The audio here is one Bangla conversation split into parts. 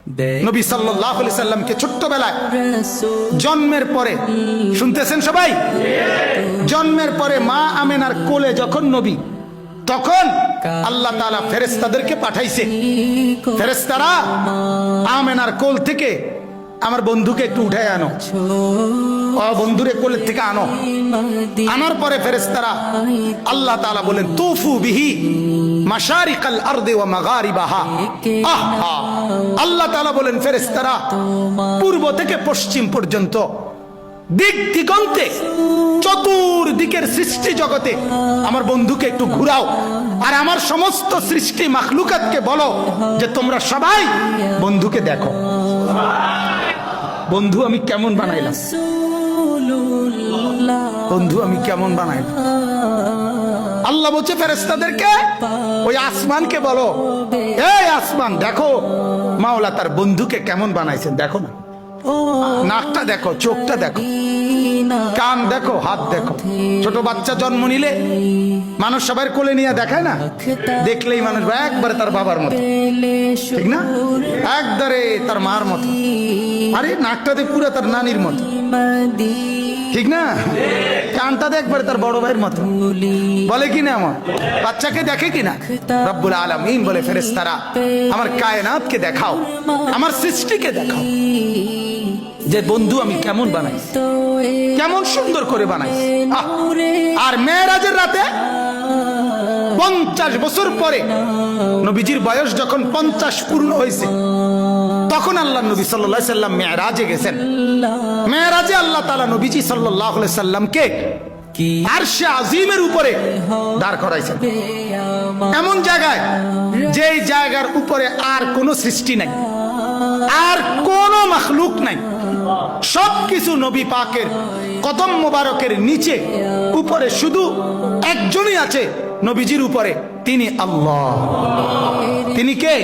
নবী সাল্লাল্লাহু আলাইহি সাল্লামকে ছোট্টবেলায় জন্মের পরে, শুনতেছেন সবাই, জন্মের পরে মা আমেনার কোলে যখন নবী, তখন আল্লাহ তাআলা ফেরেশতাদেরকে পাঠাইছে। ফেরেশতারা আমেনার কোল থেকে আমার বন্ধুকে একটু উঠায় আনো, বন্ধুরে কোলের থেকে আনো। আনার পরে ফেরেশতারা আল্লাহ তাআলা বলেন তুফু বিহি মাশারিকাল আরদি ওয়া মাগারিবাহা। আল্লাহ তাআলা বলেন ফেরেশতারা পূর্ব থেকে পশ্চিম পর্যন্ত দিক দিগন্তে চতুর্দিকের সৃষ্টি জগতে আমার বন্ধুকে একটু ঘুরাও, আর আমার সমস্ত সৃষ্টি মাখলুকাতকে বলো যে তোমরা সবাই বন্ধুকে দেখো। বন্ধু আমি কেমন বানাইলাম, বন্ধু আমি কেমন বানাইলাম। আল্লাহ বলছে ফেরেশতাদেরকে ওই আসমানকে বলো, এই আসমান দেখো মাওলা তার বন্ধুকে কেমন বানাইছেন, দেখো না, নাকটা দেখো, চোখটা দেখো, কান দেখো, হাত দেখো। ছোট বাচ্চা জন্ম নিলে মানুষ সবার কোলে নিয়ে দেখায় না, দেখলেই মানুষ একবারে তার বাবার মতো, ঠিক না, একবারে তার মার মতো, আরে নাকটাতে পুরো তার নানির মতো, ঠিক না, কানটা একবারে তার বড় ভাইয়ের মতো, বলে কিনা আমার বাচ্চাকে দেখে কিনা। রব্বুল আলামিন বলে ফেরেশতারা আমার কায়নাতকে দেখাও, আমার সৃষ্টিকে দেখাও যে বন্ধু আমি কেমন বানাই, কেমন সুন্দর করে বানাই। আর মেরাজের রাতে 50 বছর পরে নবীজির বয়স যখন 50 পূর্ণ হয়েছে, তখন আল্লাহ নবী সাল্লাল্লাহু আলাইহি সাল্লাম মেরাজে গেছেন। মেরাজে আল্লাহ তাআলা নবীজি সাল্লাল্লাহু আলাইহি সাল্লামকে আরশে আজিমের উপরে দাঁড় করাইছেন, এমন জায়গায় যেই জায়গার উপরে আর কোনো সৃষ্টি নাই, আর কোনো মাখলুক নাই, সবকিছু নবী পাকের কদম মোবারকের নিচে, উপরে শুধু একজনই আছে নবীজির উপরে, তিনি আল্লাহ। তিনি কে?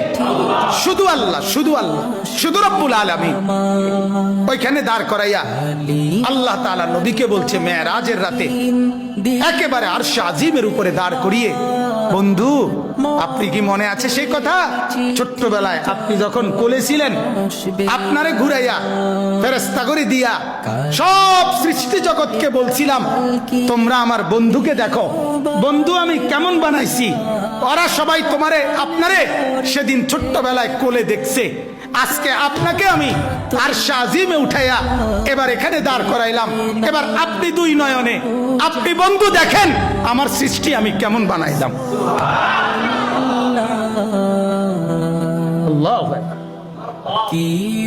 শুধু আল্লাহ, শুধু আল্লাহ, শুধু রব্বুল আলামিন। ওইখানে দাঁড় করাইয়া আল্লাহ তাআলা নবীকে বলছে মেরাজের রাতে একেবারে আরশে আজিমের উপরে দাঁড় করিয়ে, বন্ধু আপনি কি মনে আছে সেই কথা, ছোট্টবেলায় আপনি যখন কোলে ছিলেন, আপনারে ঘুরাইয়া ফেরেশতা করে দিয়া সব সৃষ্টি জগৎকে বলছিলাম তোমরা আমার বন্ধুকে দেখো, বন্ধু আমি কেমন বানাইছি। ওরা সবাই তোমারে আপনারে সেদিন ছোট্টবেলায় কোলে দেখছে, আজকে আপনাকে আমি আরশে আজিমে উঠাইয়া এবার এখানে দাঁড় করাইলাম। এবার আপনি দুই নয়নে আপনি বন্ধু দেখেন আমার সৃষ্টি আমি কেমন বানাইলাম।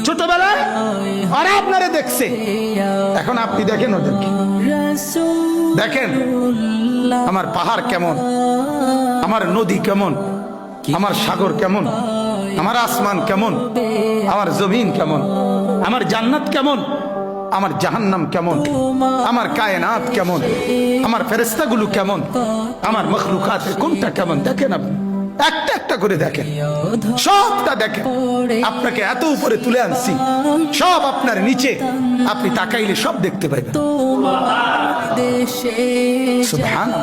ছোটবেলায় ওরা আপনারে দেখছে, এখন আপনি দেখেন ওদেরকে, দেখেন আমার পাহাড় কেমন, আমার নদী কেমন, আমার সাগর কেমন, আমার আসমান কেমন, আমার জমিন কেমন, আমার জান্নাত কেমন, আমার জাহান্নাম কেমন, আমার কায়নাত কেমন, আমার ফেরেশতাগুলো কেমন, আমার মখলুকাতের কোনটা কেমন, দেখেন আপনি একটা একটা করে দেখেন, সবটা দেখেন। আপনাকে এত উপরে তুলে আনছি, সব আপনার নিচে, আপনি তাকাইলে সব দেখতে পাইবেন। সুবহানাল্লাহ।